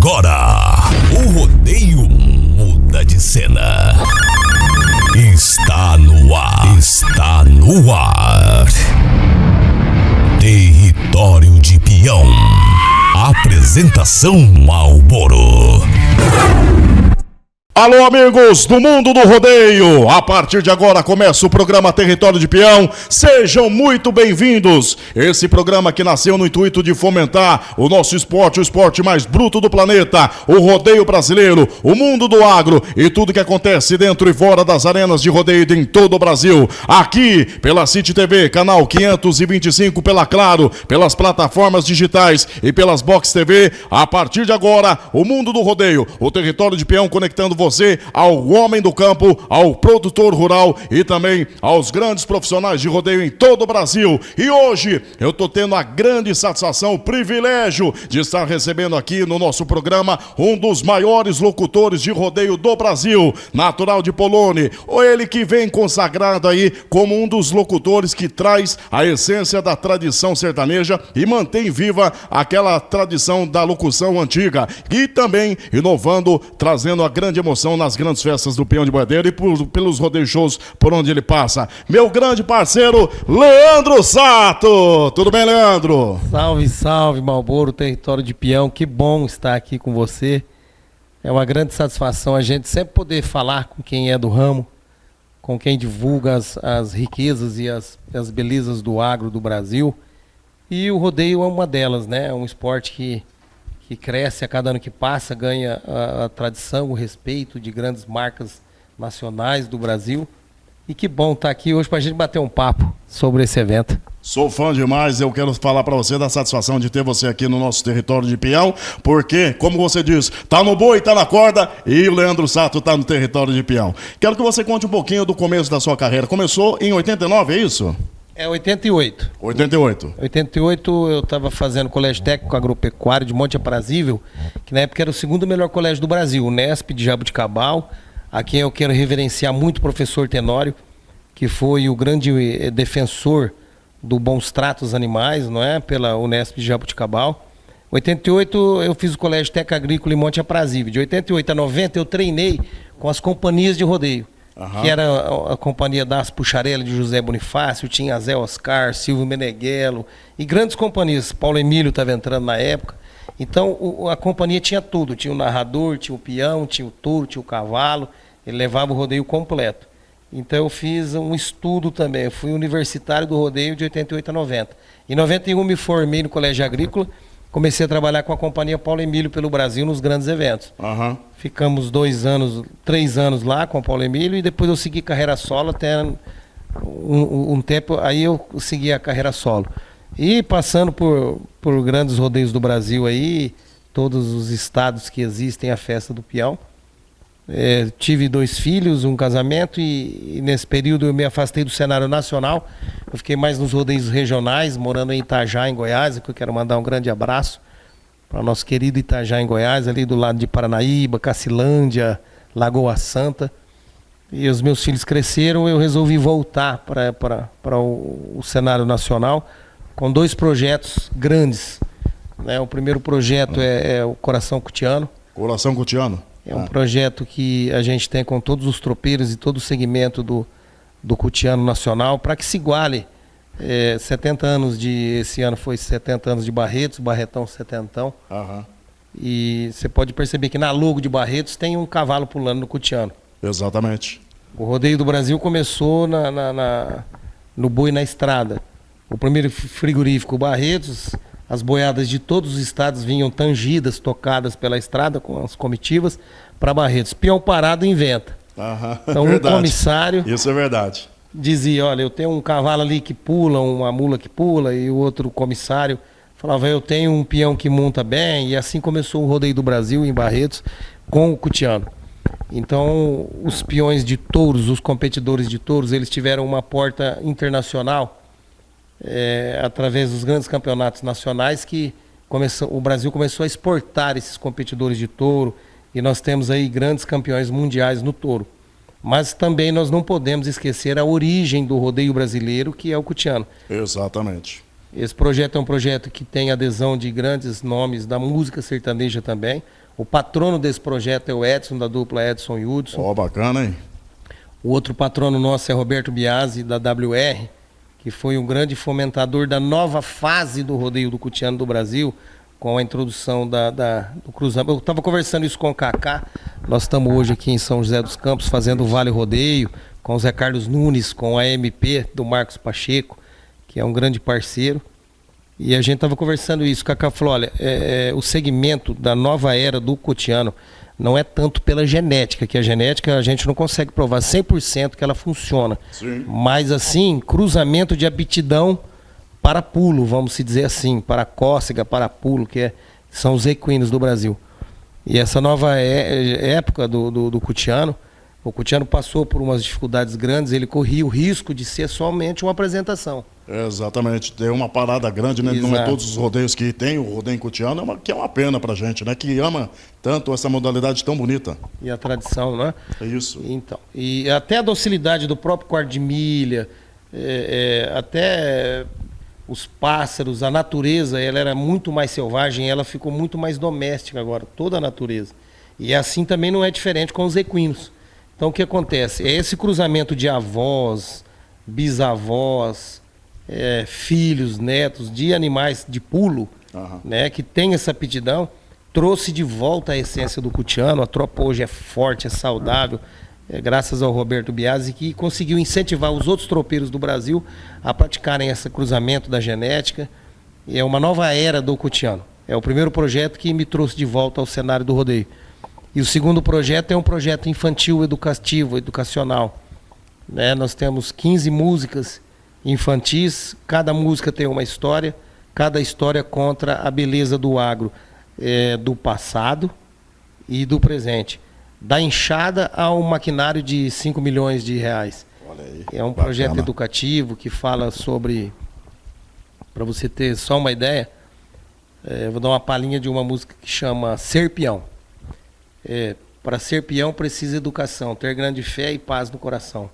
agora, o rodeio muda de cena. Está no ar. Está no ar. Território de Peão. Apresentação Marlboro. Alô, amigos do mundo do rodeio! A partir de agora começa o programa Território de Peão. Sejam muito bem-vindos! Esse programa que nasceu no intuito de fomentar o nosso esporte, o esporte mais bruto do planeta, o rodeio brasileiro, o mundo do agro e tudo que acontece dentro e fora das arenas de rodeio em todo o Brasil. Aqui, pela City TV, canal 525, pela Claro, pelas plataformas digitais e pelas Box TV. A partir de agora, o mundo do rodeio, o Território de Peão conectando você ao homem do campo, ao produtor rural e também aos grandes profissionais de rodeio em todo o Brasil. E hoje eu estou tendo a grande satisfação, o privilégio de estar recebendo aqui no nosso programa um dos maiores locutores de rodeio do Brasil, natural de Polônia, ou ele que vem consagrado aí como um dos locutores que traz a essência da tradição sertaneja e mantém viva aquela tradição da locução antiga e também inovando, trazendo a grande emoção nas grandes festas do Peão de Boiadeiro e pelos rodeio shows por onde ele passa. Meu grande parceiro, Leandro Sato. Tudo bem, Leandro? Salve, salve, Marlboro, Território de Peão. Que bom estar aqui com você. É uma grande satisfação a gente sempre poder falar com quem é do ramo, com quem divulga as riquezas e as belezas do agro do Brasil. E o rodeio é uma delas, né? É um esporte que cresce a cada ano que passa, ganha a tradição, o respeito de grandes marcas nacionais do Brasil. E que bom estar aqui hoje para a gente bater um papo sobre esse evento. Sou fã demais, eu quero falar para você da satisfação de ter você aqui no nosso Território de Peão, porque, como você diz, tá no boi, tá na corda, e o Leandro Sato tá no Território de Peão. Quero que você conte um pouquinho do começo da sua carreira. Começou em 89, é isso? É 88. 88. 88 eu estava fazendo colégio técnico agropecuário de Monte Aprazível, que na época era o segundo melhor colégio do Brasil, o Nesp de Jaboticabal, a quem eu quero reverenciar muito o professor Tenório, que foi o grande defensor do bons tratos animais, não é? Pela Unesp de Jaboticabal. 88 eu fiz o colégio técnico agrícola em Monte Aprazível. De 88 a 90 eu treinei com as companhias de rodeio. Uhum. Que era a companhia das Puxarelli de José Bonifácio, tinha Zé Oscar, Silvio Meneghello e grandes companhias. Paulo Emílio estava entrando na época. Então a companhia tinha tudo, tinha o narrador, tinha o peão, tinha o touro, tinha o cavalo, ele levava o rodeio completo. Então eu fiz um estudo também, eu fui universitário do rodeio de 88 a 90. Em 91 me formei no colégio agrícola, comecei a trabalhar com a companhia Paulo Emílio pelo Brasil nos grandes eventos. Uhum. Ficamos 3 anos lá com o Paulo Emílio e depois eu segui carreira solo até um tempo, aí eu segui a carreira solo. E passando por grandes rodeios do Brasil aí, todos os estados que existem a festa do peão. Tive 2 filhos, um casamento e nesse período eu me afastei do cenário nacional. Eu fiquei mais nos rodeios regionais, morando em Itajá, em Goiás, que eu quero mandar um grande abraço para o nosso querido Itajá, em Goiás, ali do lado de Paranaíba, Cacilândia, Lagoa Santa. E os meus filhos cresceram, eu resolvi voltar para o cenário nacional com 2 projetos grandes, né? O primeiro projeto é o Coração Cutiano. Coração Cutiano. É um projeto que a gente tem com todos os tropeiros e todo o segmento do cutiano nacional, para que se iguale 70 anos esse ano foi 70 anos de Barretos, Barretão 70. Uhum. E você pode perceber que na logo de Barretos tem um cavalo pulando no cutiano. Exatamente. O rodeio do Brasil começou no boi na estrada. O primeiro frigorífico Barretos, as boiadas de todos os estados vinham tangidas, tocadas pela estrada com as comitivas para Barretos. Peão parado inventa. Uhum, então um comissário... Isso é verdade. Dizia, olha, eu tenho um cavalo ali que pula, uma mula que pula, e o outro comissário falava, eu tenho um peão que monta bem, e assim começou o rodeio do Brasil em Barretos com o cutiano. Então os peões de touros, os competidores de touros, eles tiveram uma porta internacional através dos grandes campeonatos nacionais que o Brasil começou a exportar esses competidores de touro, e nós temos aí grandes campeões mundiais no touro. Mas também nós não podemos esquecer a origem do rodeio brasileiro, que é o cutiano. Exatamente. Esse projeto é um projeto que tem adesão de grandes nomes da música sertaneja também. O patrono desse projeto é o Edson, da dupla Edson e Hudson. Ó, bacana, hein? O outro patrono nosso é Roberto Biasi, da WR, que foi um grande fomentador da nova fase do rodeio do Cutiano do Brasil, com a introdução do cruzamento. Eu estava conversando isso com o Kaká. Nós estamos hoje aqui em São José dos Campos fazendo o Vale Rodeio, com o Zé Carlos Nunes, com a MP do Marcos Pacheco, que é um grande parceiro. E a gente estava conversando isso. O Kaká falou, olha, o segmento da nova era do Cutiano não é tanto pela genética, que a genética a gente não consegue provar 100% que ela funciona. Sim. Mas assim, cruzamento de aptidão para pulo, vamos se dizer assim, para cócega, para pulo, são os equinos do Brasil. E essa nova época do Cutiano, o Cutiano passou por umas dificuldades grandes, ele corria o risco de ser somente uma apresentação. Exatamente, tem uma parada grande, né? Exato. Não é todos os rodeios que tem o rodeio cutiano, que é uma pena pra gente, né? Que ama tanto essa modalidade tão bonita. E a tradição, não é? É isso. Então, e até a docilidade do próprio quarto de milha, até os pássaros, a natureza, ela era muito mais selvagem, ela ficou muito mais doméstica agora, toda a natureza. E assim também não é diferente com os equinos. Então o que acontece? É esse cruzamento de avós, bisavós, filhos, netos de animais de pulo, né, que tem essa aptidão, trouxe de volta a essência do Cutiano. A tropa hoje é forte, é saudável, graças ao Roberto Biasi, que conseguiu incentivar os outros tropeiros do Brasil a praticarem esse cruzamento da genética. E é uma nova era do Cutiano. É o primeiro projeto que me trouxe de volta ao cenário do rodeio. E o segundo projeto é um projeto infantil, educativo, educacional. Né? Nós temos 15 músicas infantis, cada música tem uma história, cada história conta a beleza do agro, do passado e do presente. Da enxada ao maquinário de 5 milhões de reais. Olha aí, é um bacana. Projeto educativo que fala sobre, para você ter só uma ideia, eu vou dar uma palhinha de uma música que chama Ser Peão. Para ser peão precisa educação, ter grande fé e paz no coração.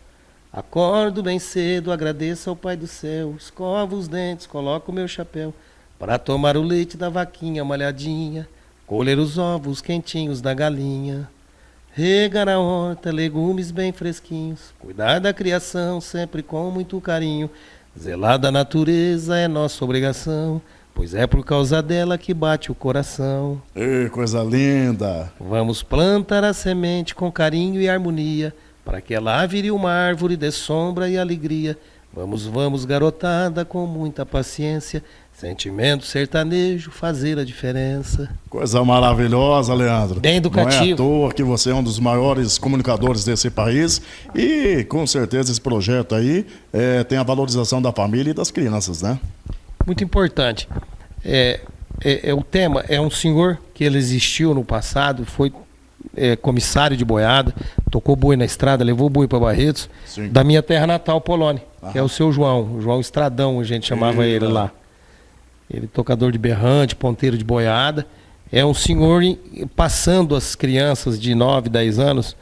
Acordo bem cedo, agradeço ao Pai do Céu, escovo os dentes, coloco o meu chapéu, para tomar o leite da vaquinha molhadinha, colher os ovos quentinhos da galinha, regar a horta, legumes bem fresquinhos, cuidar da criação sempre com muito carinho, zelar da natureza é nossa obrigação, pois é por causa dela que bate o coração. Ei, coisa linda! Vamos plantar a semente com carinho e harmonia, para que ela vire uma árvore de sombra e alegria. Vamos, vamos, garotada, com muita paciência, sentimento sertanejo, fazer a diferença. Coisa maravilhosa, Leandro. Bem educativo. Não é à toa que você é um dos maiores comunicadores desse país e, com certeza, esse projeto aí tem a valorização da família e das crianças, né? Muito importante. O tema é um senhor que ele existiu no passado, foi comissário de boiada, tocou boi na estrada, levou boi para Barretos, Sim. da minha terra natal, Polônia, que é o seu João, o João Estradão, a gente chamava ele lá. Ele tocador de berrante, ponteiro de boiada. É um senhor passando as crianças de 9, 10 anos,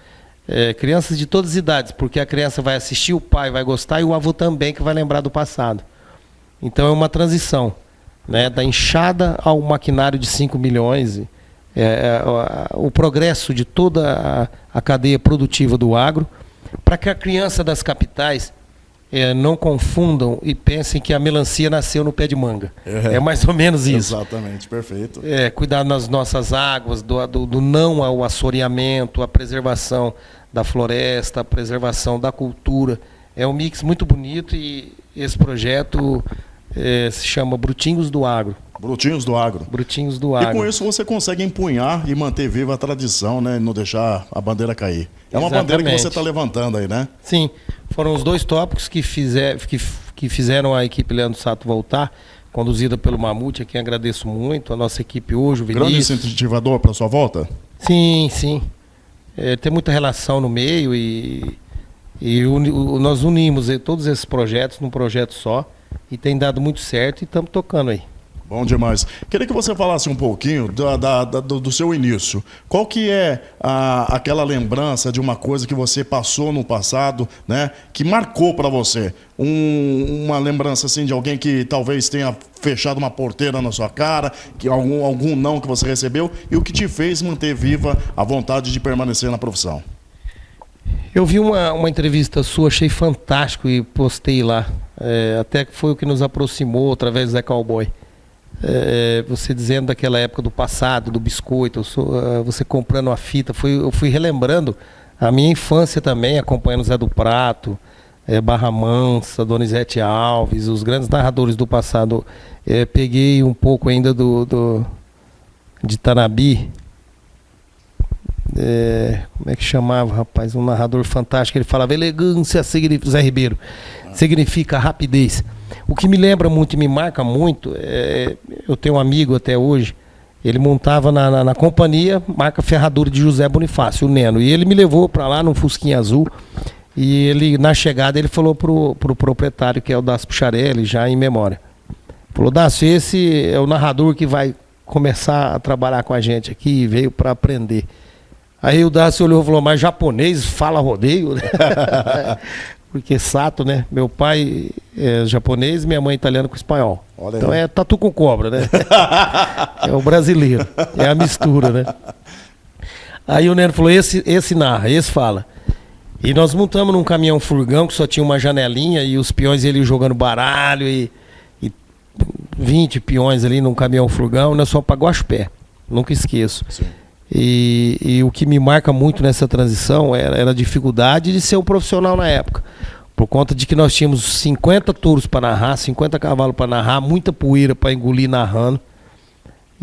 crianças de todas as idades, porque a criança vai assistir, o pai vai gostar e o avô também, que vai lembrar do passado. Então é uma transição, né, da enxada ao maquinário de 5 milhões, o progresso de toda a cadeia produtiva do agro, para que a criança das capitais não confundam e pensem que a melancia nasceu no pé de manga. É mais ou menos isso. Exatamente, perfeito. Cuidar das nossas águas, do não ao assoreamento, a preservação da floresta, a preservação da cultura. É um mix muito bonito e esse projeto se chama Brutinhos do Agro. Brutinhos do Agro. Brutinhos do Agro. E com isso você consegue empunhar e manter viva a tradição, né? Não deixar a bandeira cair. É uma bandeira que você está levantando aí, né? Sim, foram os dois tópicos que fizeram a equipe Leandro Sato voltar, conduzida pelo Mamute, a quem agradeço muito, a nossa equipe hoje, o Vinícius. Grande incentivador para sua volta? Sim, sim. Tem muita relação no meio e nós unimos todos esses projetos num projeto só e tem dado muito certo e estamos tocando aí. Bom demais. Queria que você falasse um pouquinho do seu início. Qual que é aquela lembrança de uma coisa que você passou no passado, né, que marcou para você? Uma lembrança assim de alguém que talvez tenha fechado uma porteira na sua cara, que algum não que você recebeu e o que te fez manter viva a vontade de permanecer na profissão? Eu vi uma entrevista sua, achei fantástico e postei lá. Até que foi o que nos aproximou através do Zé Cowboy. Você dizendo daquela época do passado, do biscoito, você comprando a fita, eu fui relembrando a minha infância também, acompanhando Zé do Prato, Barra Mansa, Donizete Alves, os grandes narradores do passado. Peguei um pouco ainda de Tanabi, como é que chamava, rapaz? Um narrador fantástico, ele falava elegância, Zé Ribeiro, significa rapidez. O que me lembra muito e me marca muito, eu tenho um amigo até hoje, ele montava na companhia, marca ferradura de José Bonifácio, o Neno, e ele me levou para lá num Fusquinha azul, e ele, na chegada, ele falou pro proprietário, que é o Dácio Pucharelli, já em memória, falou: Dácio, esse é o narrador que vai começar a trabalhar com a gente aqui, veio para aprender. Aí o Dácio olhou e falou: mas japonês fala rodeio? Porque Sato, né? Meu pai é japonês, minha mãe é italiana com espanhol. Olha, então é tatu com cobra, né? É o brasileiro. É a mistura, né? Aí o Neno falou: esse narra, esse fala. E nós montamos num caminhão furgão que só tinha uma janelinha e os peões ele jogando baralho e 20 peões ali num caminhão furgão, nós só para Guaxupé. Nunca esqueço. Sim. E o que me marca muito nessa transição era a dificuldade de ser um profissional na época. Por conta de que nós tínhamos 50 touros para narrar, 50 cavalos para narrar, muita poeira para engolir narrando.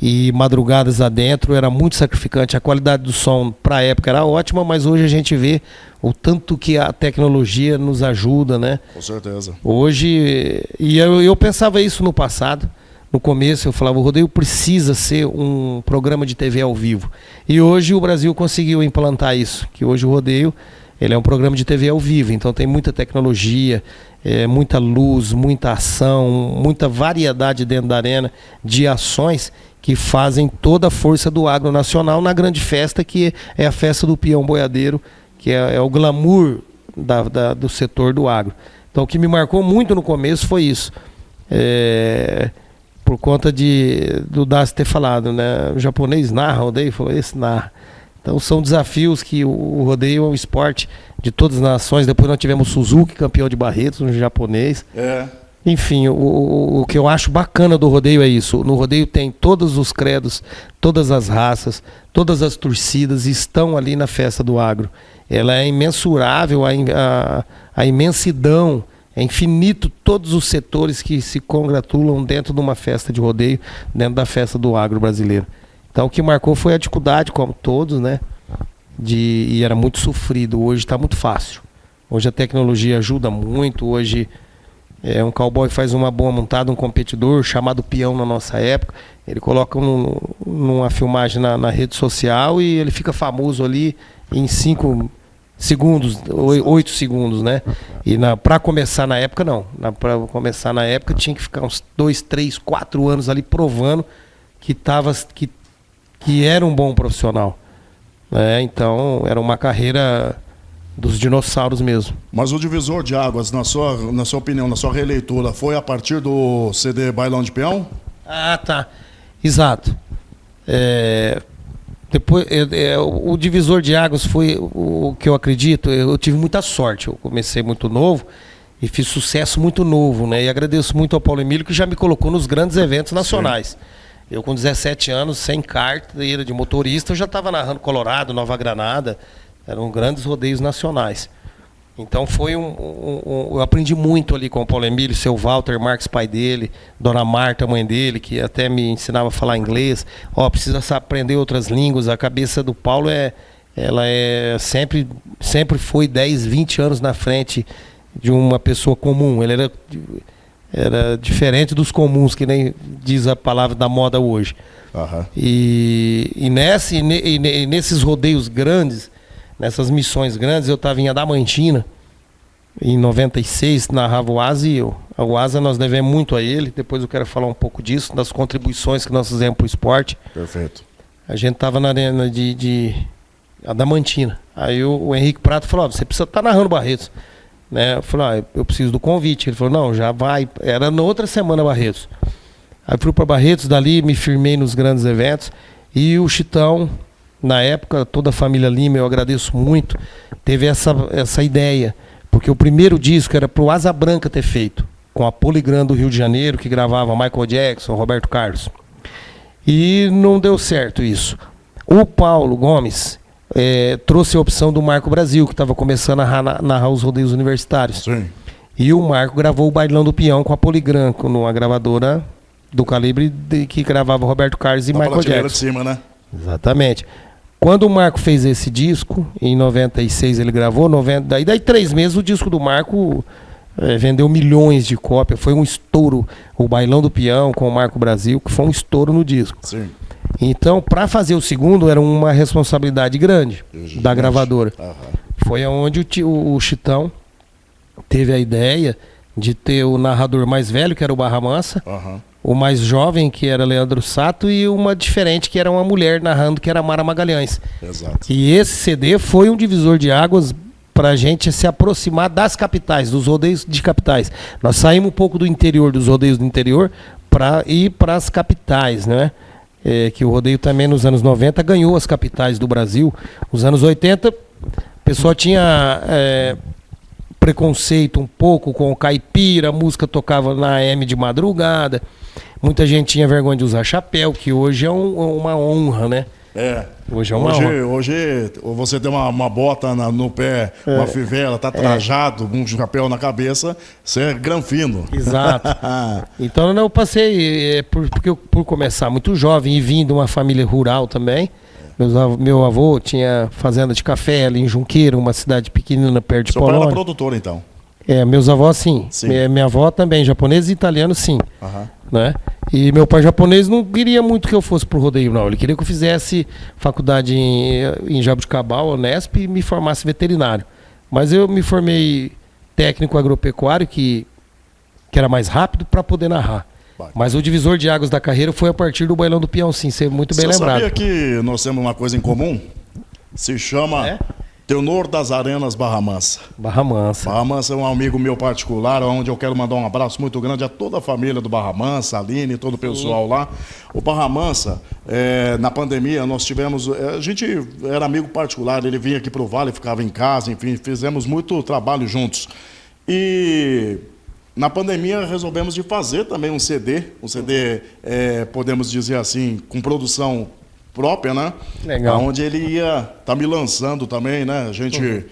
E madrugadas adentro, era muito sacrificante. A qualidade do som para a época era ótima, mas hoje a gente vê o tanto que a tecnologia nos ajuda, né? Com certeza. Hoje, e eu pensava isso no passado. No começo eu falava: o rodeio precisa ser um programa de TV ao vivo. E hoje o Brasil conseguiu implantar isso, que hoje o rodeio ele é um programa de TV ao vivo, então tem muita tecnologia, muita luz, muita ação, muita variedade dentro da arena de ações que fazem toda a força do agro nacional na grande festa, que é a festa do peão boiadeiro, que é o glamour do setor do agro. Então o que me marcou muito no começo foi isso. Por conta do Dácio ter falado, né? O japonês narra, o rodeio falou: esse narra. Então são desafios que o rodeio é um esporte de todas as nações. Depois nós tivemos Suzuki, campeão de Barretos, um japonês. Enfim, o que eu acho bacana do rodeio é isso. No rodeio tem todos os credos, todas as raças, todas as torcidas estão ali na festa do agro. Ela é imensurável, a imensidão. É infinito todos os setores que se congratulam dentro de uma festa de rodeio, dentro da festa do agro brasileiro. Então o que marcou foi a dificuldade, como todos, né? E era muito sofrido. Hoje está muito fácil. Hoje a tecnologia ajuda muito. Hoje um cowboy faz uma boa montada, um competidor chamado peão na nossa época. Ele coloca numa filmagem na rede social e ele fica famoso ali em 5 segundos, 8 segundos, né? E para começar na época, não. Para começar na época tinha que ficar uns 2, 3, 4 anos ali provando que era um bom profissional. Então era uma carreira dos dinossauros mesmo. Mas o divisor de águas, na sua opinião, na sua releitura, foi a partir do CD Bailão de Peão? Ah, tá. Exato. Depois, o divisor de águas foi o que eu acredito. Eu tive muita sorte. Eu comecei muito novo e fiz sucesso muito novo, né? E agradeço muito ao Paulo Emílio, que já me colocou nos grandes eventos nacionais. Sim. Eu com 17 anos, sem carteira de motorista, eu já estava narrando Colorado, Nova Granada. Eram grandes rodeios nacionais. Então foi eu aprendi muito ali com o Paulo Emílio, seu Walter Marques, pai dele, Dona Marta, mãe dele, que até me ensinava a falar inglês. Precisa aprender outras línguas. A cabeça do Paulo sempre foi 10, 20 anos na frente de uma pessoa comum. Ele era diferente dos comuns, que nem diz a palavra da moda hoje. Uhum. E nesses rodeios grandes, nessas missões grandes, eu estava em Adamantina, Em 96 narrava o Asa e eu. O Asa nós devemos muito a ele, depois eu quero falar um pouco disso, das contribuições que nós fizemos para o esporte. Perfeito. A gente estava na arena de Adamantina. Aí o Henrique Prato falou, você precisa estar narrando Barretos. Né? Eu falei, eu preciso do convite. Ele falou, não, já vai. Era na outra semana Barretos. Aí fui para Barretos, dali me firmei nos grandes eventos. E o Chitão, na época, toda a família Lima, eu agradeço muito, teve essa ideia. Porque o primeiro disco era pro Asa Branca ter feito, com a Poligram do Rio de Janeiro, que gravava Michael Jackson, Roberto Carlos. E não deu certo isso. O Paulo Gomes trouxe a opção do Marco Brasil, que estava começando a narrar os rodeios universitários. Sim. E o Marco gravou o Bailão do Peão com a Poligram, numa gravadora do calibre que gravava Roberto Carlos e Michael Jackson. De cima, né? Exatamente. Quando o Marco fez esse disco, em 96 ele gravou, daí 3 meses o disco do Marco vendeu milhões de cópias, foi um estouro. O Bailão do Peão com o Marco Brasil, que foi um estouro no disco. Sim. Então, para fazer o segundo, era uma responsabilidade grande da gravadora. Foi onde o Chitão teve a ideia de ter o narrador mais velho, que era o Barra Mansa, o mais jovem, que era Leandro Sato, e uma diferente, que era uma mulher narrando, que era a Mara Magalhães. Exato. E esse CD foi um divisor de águas para a gente se aproximar das capitais, dos rodeios de capitais. Nós saímos um pouco do interior, dos rodeios do interior, para ir para as capitais, né? Que o rodeio também nos anos 90 ganhou as capitais do Brasil. Nos anos 80, o pessoal tinha preconceito um pouco com o caipira, a música tocava na AM de madrugada. Muita gente tinha vergonha de usar chapéu, que hoje é uma honra, né? Hoje é uma honra. Hoje você tem uma bota no pé, uma fivela, tá trajado, um chapéu na cabeça, você é granfino. Exato. Então eu passei, porque por começar muito jovem e vim de uma família rural também. Meu avô tinha fazenda de café ali em Junqueiro, uma cidade pequenina perto de Polônia. Seu pai era produtor, então? Meus avós sim. Minha avó também, japonês e italiano sim. Né? E meu pai japonês não queria muito que eu fosse pro rodeio, não. Ele queria que eu fizesse faculdade em Jabuticabal, Unesp, e me formasse veterinário. Mas eu me formei técnico agropecuário, que era mais rápido para poder narrar. Mas o divisor de águas da carreira foi a partir do Bailão do Peão, sim, ser muito bem lembrado. Você sabia que nós temos uma coisa em comum? Se chama Tenor das Arenas Barra Mansa. Barra Mansa. Barra Mansa é um amigo meu particular, onde eu quero mandar um abraço muito grande a toda a família do Barra Mansa, a Aline, todo o pessoal lá. O Barra Mansa, na pandemia, nós tivemos... a gente era amigo particular, ele vinha aqui pro Vale, ficava em casa, enfim, fizemos muito trabalho juntos. E... na pandemia resolvemos de fazer também um CD, podemos dizer assim, com produção própria, né? Legal. Onde ele tá me lançando também, né? A gente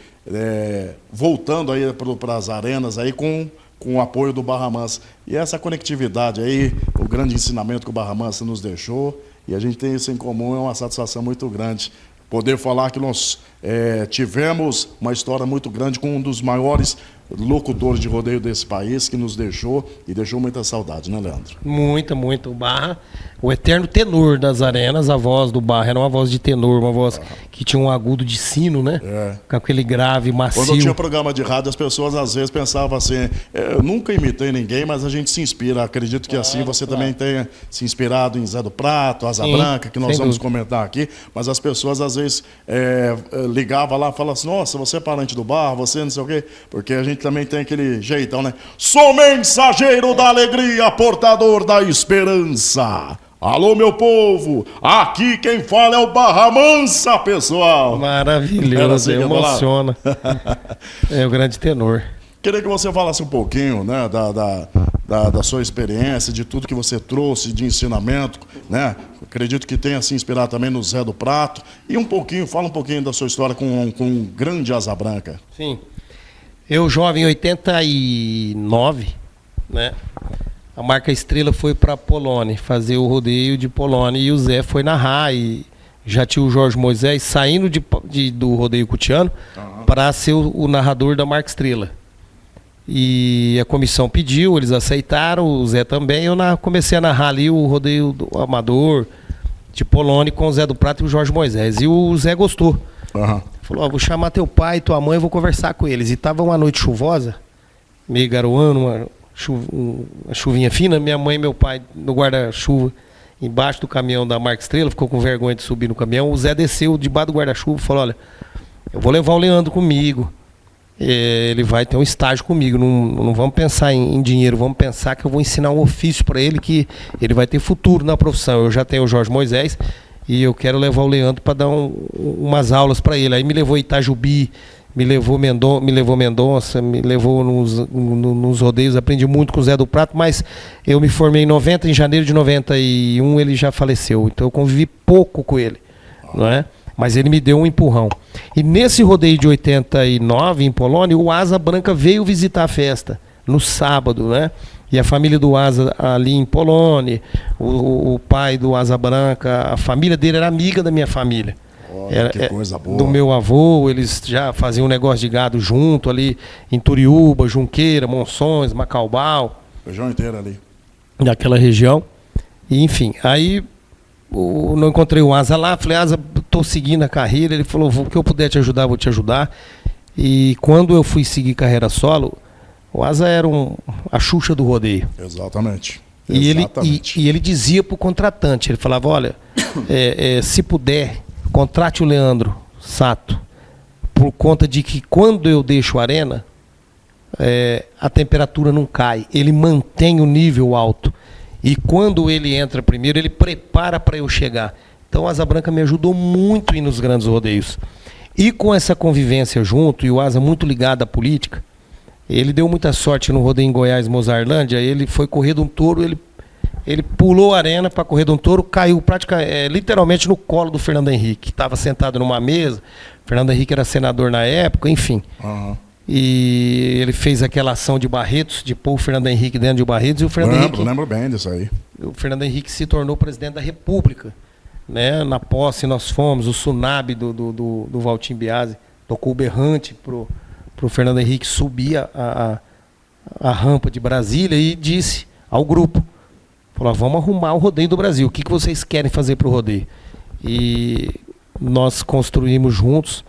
voltando aí para as arenas aí com o apoio do Barra Mansa. E essa conectividade aí, o grande ensinamento que o Barra Mansa nos deixou, e a gente tem isso em comum, é uma satisfação muito grande. Poder falar que nós tivemos uma história muito grande com um dos maiores locutores de rodeio desse país, que nos deixou e deixou muita saudade, né, Leandro? Muita. O Barra, o eterno tenor das arenas, a voz do Barra era uma voz de tenor, uma voz que tinha um agudo de sino, né? Com aquele grave macio. Quando eu tinha programa de rádio, as pessoas às vezes pensavam assim, eu nunca imitei ninguém, mas a gente se inspira. Acredito que assim você também tenha se inspirado em Zé do Prato, Asa Branca, que nós vamos comentar aqui, mas as pessoas às vezes ligavam lá e falavam assim, nossa, você é parente do Barra, você não sei o quê, porque a gente também tem aquele jeitão, né? Sou mensageiro da alegria, portador da esperança. Alô, meu povo, aqui quem fala é o Barra Mansa, pessoal. Maravilhoso, emociona. É o grande tenor. Queria que você falasse um pouquinho, né, da sua experiência, de tudo que você trouxe de ensinamento, né? Acredito que tenha se inspirado também no Zé do Prato. E fala um pouquinho da sua história com um grande Asa Branca. Sim. Eu, jovem, em 89, né? A marca Estrela foi para Polônia, fazer o rodeio de Polônia, e o Zé foi narrar, e já tinha o Jorge Moisés saindo do rodeio cutiano para ser o narrador da marca Estrela. E a comissão pediu, eles aceitaram, o Zé também, eu comecei a narrar ali o rodeio do amador de Polônia com o Zé do Prato e o Jorge Moisés, e o Zé gostou. Falou, ó, vou chamar teu pai e tua mãe, vou conversar com eles. E tava uma noite chuvosa, meio garoando, uma chuvinha fina. Minha mãe e meu pai no guarda-chuva, embaixo do caminhão da Marca Estrela, ficou com vergonha de subir no caminhão. O Zé desceu debaixo do guarda-chuva e falou, olha, eu vou levar o Leandro comigo. Ele vai ter um estágio comigo. Não vamos pensar em dinheiro, vamos pensar que eu vou ensinar um ofício para ele, que ele vai ter futuro na profissão. Eu já tenho o Jorge Moisés e eu quero levar o Leandro para dar umas aulas para ele. Aí me levou Itajubi, me levou Mendonça, me levou nos rodeios, aprendi muito com o Zé do Prato, mas eu me formei em 90, em janeiro de 91 ele já faleceu, então eu convivi pouco com ele, não é? Mas ele me deu um empurrão. E nesse rodeio de 89 em Polônia, o Asa Branca veio visitar a festa no sábado, né? E a família do Asa ali em Polônia, o pai do Asa Branca, a família dele era amiga da minha família. Que coisa boa. Do meu avô, eles já faziam um negócio de gado junto ali em Turiúba, Junqueira, Monções, Macaubal. Região inteira ali. Naquela região. E, enfim, aí não encontrei o Asa lá, falei, Asa, tô seguindo a carreira. Ele falou, o que eu puder te ajudar, vou te ajudar. E quando eu fui seguir carreira solo, o Asa era a Xuxa do rodeio. Exatamente. E ele dizia pro contratante, ele falava, olha, se puder, contrate o Leandro Sato, por conta de que quando eu deixo a arena, a temperatura não cai, ele mantém o nível alto. E quando ele entra primeiro, ele prepara para eu chegar. Então, o Asa Branca me ajudou muito a ir nos grandes rodeios. E com essa convivência junto, e o Asa muito ligado à política, ele deu muita sorte no rodeio em Goiás, Mozarlândia. Ele foi correr de um touro, ele pulou a arena para correr de um touro, caiu literalmente no colo do Fernando Henrique, que estava sentado numa mesa. O Fernando Henrique era senador na época, enfim. Uhum. E ele fez aquela ação de Barretos, de pôr o Fernando Henrique dentro de Barretos. E o Fernando Henrique, lembro bem disso aí. O Fernando Henrique se tornou presidente da República. Né? Na posse nós fomos, o tsunami do Valtim Biasi tocou o berrante pro Fernando Henrique subir a rampa de Brasília e disse ao grupo, falou, vamos arrumar o rodeio do Brasil, o que vocês querem fazer para o rodeio? E nós construímos juntos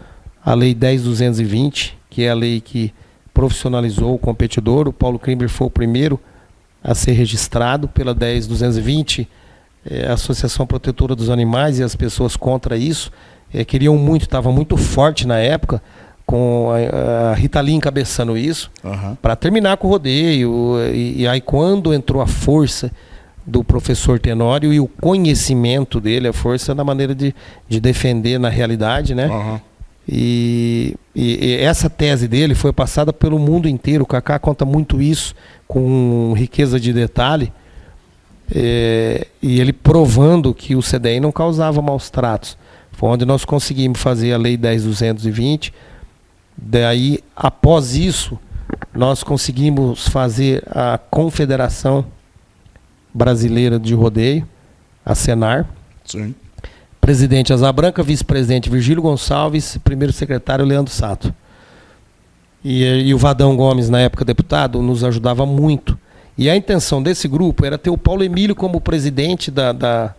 a Lei 10.220, que é a lei que profissionalizou o competidor. O Paulo Krimber foi o primeiro a ser registrado pela 10.220, a Associação Protetora dos Animais, e as pessoas contra isso queriam muito, estava muito forte na época, com a Rita Lee encabeçando isso, para terminar com o rodeio. E aí quando entrou a força do professor Tenório e o conhecimento dele, a força na maneira de defender na realidade, né? E essa tese dele foi passada pelo mundo inteiro. O Kaká conta muito isso, com riqueza de detalhe, e ele provando que o CDI não causava maus tratos. Foi onde nós conseguimos fazer a Lei 10.220. Daí, após isso, nós conseguimos fazer a Confederação Brasileira de Rodeio, a Senar. Sim. Presidente Asa Branca, vice-presidente Virgílio Gonçalves, primeiro secretário Leandro Sato. E o Vadão Gomes, na época deputado, nos ajudava muito. E a intenção desse grupo era ter o Paulo Emílio como presidente da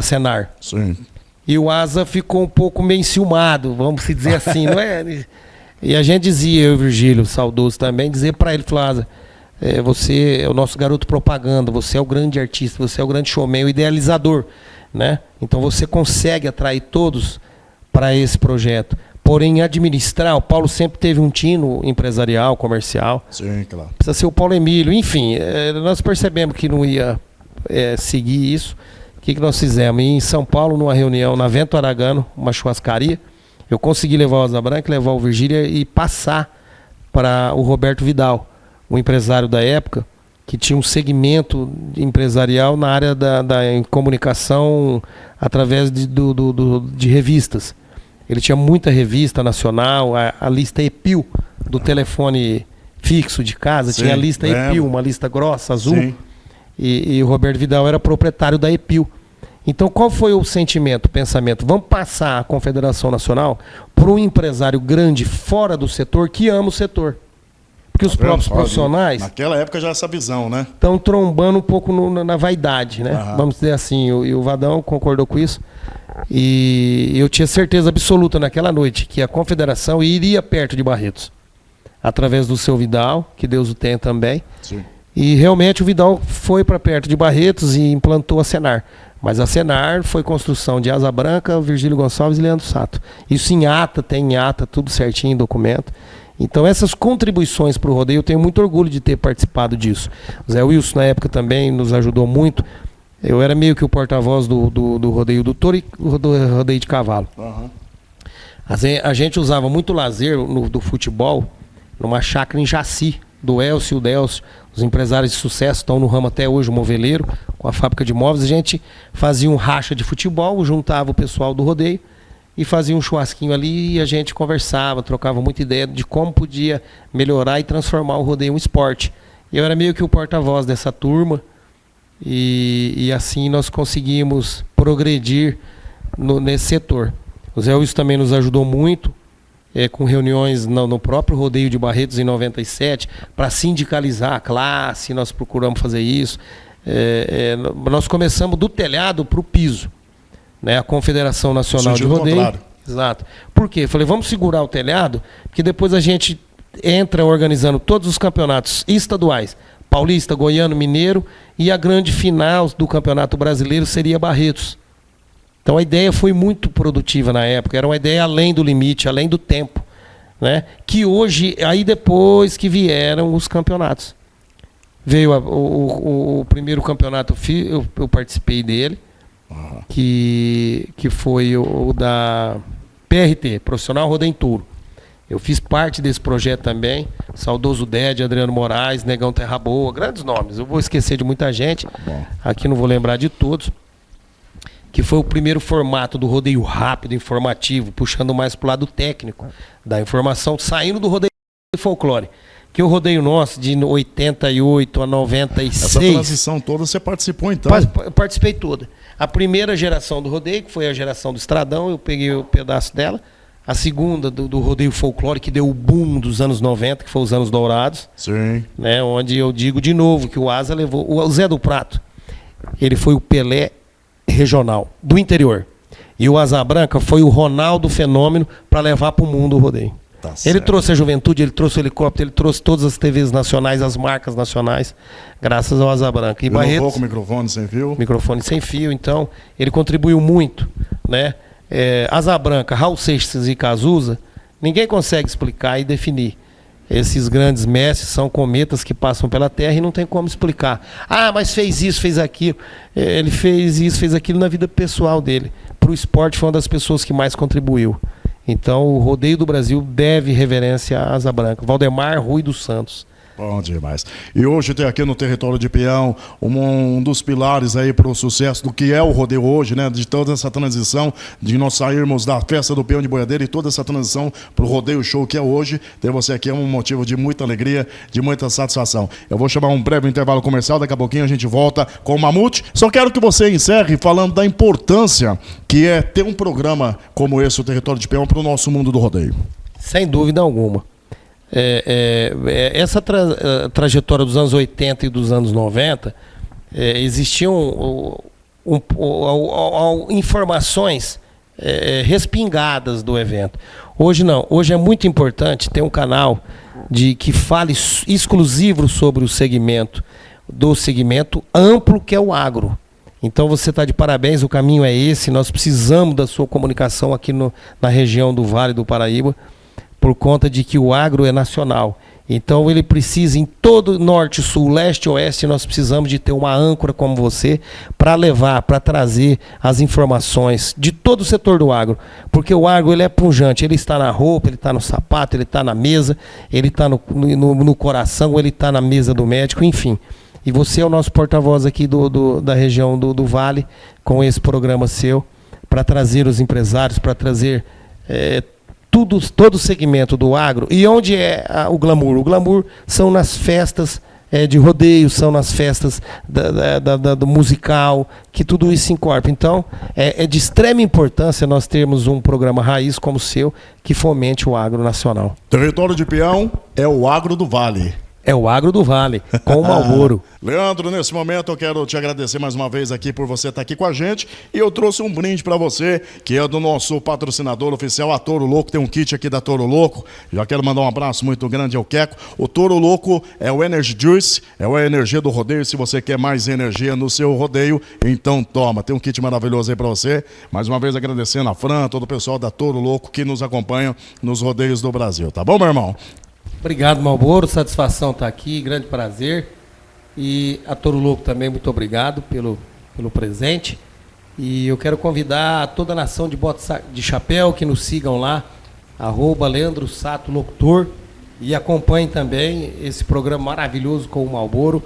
Senar. Sim. E o Asa ficou um pouco meio enciumado, vamos dizer assim, não é? E a gente dizia, eu e o Virgílio, saudoso também, dizer para ele, falou, Asa, você é o nosso garoto propaganda, você é o grande artista, você é o grande showman, o idealizador, né? Então você consegue atrair todos para esse projeto. Porém, administrar, o Paulo sempre teve um tino empresarial, comercial. Sim, claro. Precisa ser o Paulo Emílio. Enfim, nós percebemos que não ia seguir isso. O que nós fizemos? Em São Paulo, numa reunião na Vento Aragano, uma churrascaria, eu consegui levar o Asa Branca, levar o Virgílio e passar para o Roberto Vidal, o empresário da época, que tinha um segmento empresarial na área da comunicação através de revistas. Ele tinha muita revista nacional, a lista EPIL do telefone fixo de casa. Sim, tinha a lista EPIL, uma lista grossa, azul. E o Roberto Vidal era proprietário da EPIL. Então, qual foi o sentimento, o pensamento? Vamos passar a Confederação Nacional para um empresário grande fora do setor que ama o setor. Porque os próprios profissionais naquela época já essa visão, né? Estão trombando um pouco na vaidade, né? Vamos dizer assim, e o Vadão concordou com isso. E eu tinha certeza absoluta naquela noite que a confederação iria perto de Barretos, através do seu Vidal, que Deus o tenha também. Sim. E realmente o Vidal foi para perto de Barretos e implantou a Senar. Mas a Senar foi construção de Asa Branca, Virgílio Gonçalves e Leandro Sato. Isso em ata, tem em ata, tudo certinho em documento. Então essas contribuições para o rodeio, eu tenho muito orgulho de ter participado disso. O Zé Wilson na época também nos ajudou muito. Eu era meio que o porta-voz do rodeio do touro e do rodeio de cavalo. A gente usava muito lazer do futebol numa chácara em Jaci, do Elcio e o Delcio. Os empresários de sucesso estão no ramo até hoje, o Moveleiro, com a fábrica de móveis. A gente fazia um racha de futebol, juntava o pessoal do rodeio e fazia um churrasquinho ali e a gente conversava, trocava muita ideia de como podia melhorar e transformar o rodeio em um esporte. E eu era meio que o porta-voz dessa turma e assim nós conseguimos progredir nesse setor. O Zé Wilson também nos ajudou muito com reuniões no próprio rodeio de Barretos em 97 para sindicalizar a classe, nós procuramos fazer isso. Nós começamos do telhado para o piso. Né, a Confederação Nacional de Rodeio. Contrário. Exato. Por quê? Falei, vamos segurar o telhado, porque depois a gente entra organizando todos os campeonatos estaduais, Paulista, Goiano, Mineiro, e a grande final do Campeonato Brasileiro seria Barretos. Então a ideia foi muito produtiva na época, era uma ideia além do limite, além do tempo, né? Que hoje, aí depois que vieram os campeonatos. Veio o primeiro campeonato, eu participei dele, que foi o da PRT, Profissional Rodeio Touro. Eu fiz parte desse projeto também, saudoso Ded, Adriano Moraes, Negão Terra Boa, grandes nomes. Eu vou esquecer de muita gente, aqui não vou lembrar de todos. Que foi o primeiro formato do rodeio rápido, informativo, puxando mais para o lado técnico da informação, saindo do rodeio folclore. Que o rodeio nosso, de 88 a 96... Essa transição toda você participou, então? Eu participei toda. A primeira geração do rodeio, que foi a geração do Estradão, eu peguei o pedaço dela. A segunda, do rodeio folclore, que deu o boom dos anos 90, que foi os anos dourados. Sim. Né, onde eu digo de novo que o Asa levou... O Zé do Prato, ele foi o Pelé regional, do interior. E o Asa Branca foi o Ronaldo Fenômeno para levar para o mundo o rodeio. Tá, ele trouxe a juventude, ele trouxe o helicóptero, ele trouxe todas as TVs nacionais, as marcas nacionais, graças ao Asa Branca. E Barretos, com microfone sem fio. Microfone sem fio, então ele contribuiu muito, né? Asa Branca, Raul Seixas e Cazuza, ninguém consegue explicar e definir. Esses grandes mestres são cometas que passam pela Terra e não tem como explicar. Ah, mas fez isso, fez aquilo. Ele fez isso, fez aquilo na vida pessoal dele. Para o esporte foi uma das pessoas que mais contribuiu. Então o rodeio do Brasil deve reverência à Asa Branca. Valdemar Rui dos Santos. Bom demais. E hoje tem aqui no território de Peão um dos pilares aí para o sucesso do que é o rodeio hoje, né? De toda essa transição, de nós sairmos da festa do peão de boiadeiro e toda essa transição para o rodeio show que é hoje. Ter você aqui é um motivo de muita alegria, de muita satisfação. Eu vou chamar um breve intervalo comercial, daqui a pouquinho a gente volta com o Mamute. Só quero que você encerre falando da importância que é ter um programa como esse, o Território de Peão, para o nosso mundo do rodeio. Sem dúvida alguma. Essa trajetória dos anos 80 e dos anos 90, existiam informações respingadas do evento. Hoje não. Hoje é muito importante ter um canal que fale exclusivo sobre o segmento amplo que é o agro. Então você está de parabéns, o caminho é esse. Nós precisamos da sua comunicação aqui na região do Vale do Paraíba, por conta de que o agro é nacional. Então ele precisa, em todo norte, sul, leste, oeste, nós precisamos de ter uma âncora como você para levar, para trazer as informações de todo o setor do agro. Porque o agro ele é pujante, ele está na roupa, ele está no sapato, ele está na mesa, ele está no coração, ele está na mesa do médico, enfim. E você é o nosso porta-voz aqui da região do Vale, com esse programa seu, para trazer os empresários, para trazer... todo o segmento do agro. E onde é o glamour? O glamour são nas festas de rodeio, são nas festas do musical, que tudo isso se incorpora. Então, é de extrema importância nós termos um programa raiz como o seu, que fomente o agro nacional. Território de Peão é o agro do Vale. É o Agro do Vale, com o Marlboro. Leandro, nesse momento eu quero te agradecer mais uma vez aqui por você estar aqui com a gente. E eu trouxe um brinde para você, que é do nosso patrocinador oficial, a Toro Louco. Tem um kit aqui da Toro Louco. Já quero mandar um abraço muito grande ao Queco. O Toro Louco é o Energy Juice, é a energia do rodeio. Se você quer mais energia no seu rodeio, então toma. Tem um kit maravilhoso aí para você. Mais uma vez agradecendo a Fran, todo o pessoal da Toro Louco que nos acompanha nos rodeios do Brasil. Tá bom, meu irmão? Obrigado, Marlboro. Satisfação estar aqui, grande prazer. E a Toro Louco também, muito obrigado pelo presente. E eu quero convidar toda a nação de Bota de Chapéu que nos sigam lá, @Leandro Sato Locutor, e acompanhem também esse programa maravilhoso com o Marlboro,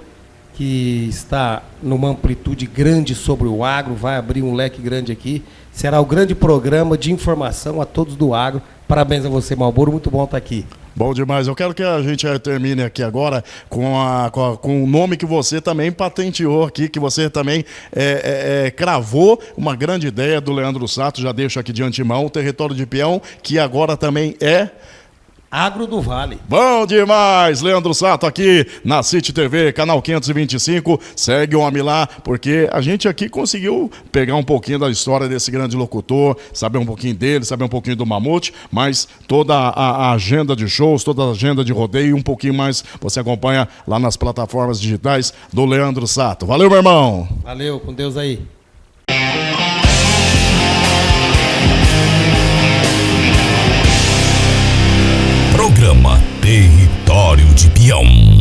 que está numa amplitude grande sobre o agro, vai abrir um leque grande aqui. Será o grande programa de informação a todos do agro. Parabéns a você, Marlboro, muito bom estar aqui. Bom demais. Eu quero que a gente termine aqui agora com o nome que você também patenteou aqui, que você também cravou uma grande ideia do Leandro Sato. Já deixo aqui de antemão o Território de Peão, que agora também é... Agro do Vale. Bom demais, Leandro Sato aqui na City TV, canal 525. Segue o homem lá, porque a gente aqui conseguiu pegar um pouquinho da história desse grande locutor, saber um pouquinho dele, saber um pouquinho do Mamute, mas toda a agenda de shows, toda a agenda de rodeio e um pouquinho mais você acompanha lá nas plataformas digitais do Leandro Sato. Valeu, meu irmão. Valeu, com Deus aí. Programa Território de Peão.